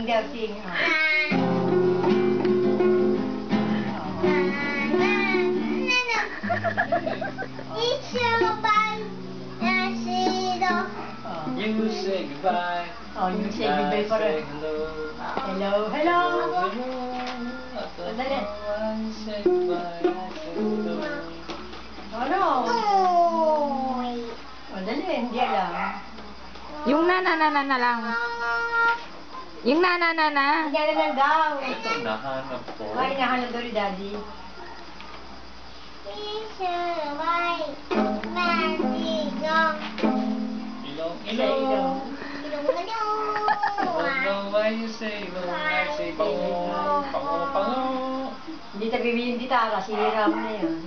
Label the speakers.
Speaker 1: Dersing.
Speaker 2: You say goodbye.
Speaker 1: Oh, you say goodbye pa rin. Hello. Hello. Madali.
Speaker 2: Say goodbye. Hello.
Speaker 1: Ano? Madali, hindi alam.
Speaker 3: Yung na lang. Yung na.
Speaker 1: Hindi alam daw.
Speaker 2: Ito, nahanap ko.
Speaker 1: Ay, nahanap daw ni Daddy.
Speaker 2: Ilong. Don't know why you say no. I say pango.
Speaker 1: Hindi tabibihin di Tara, sinira mo na yun.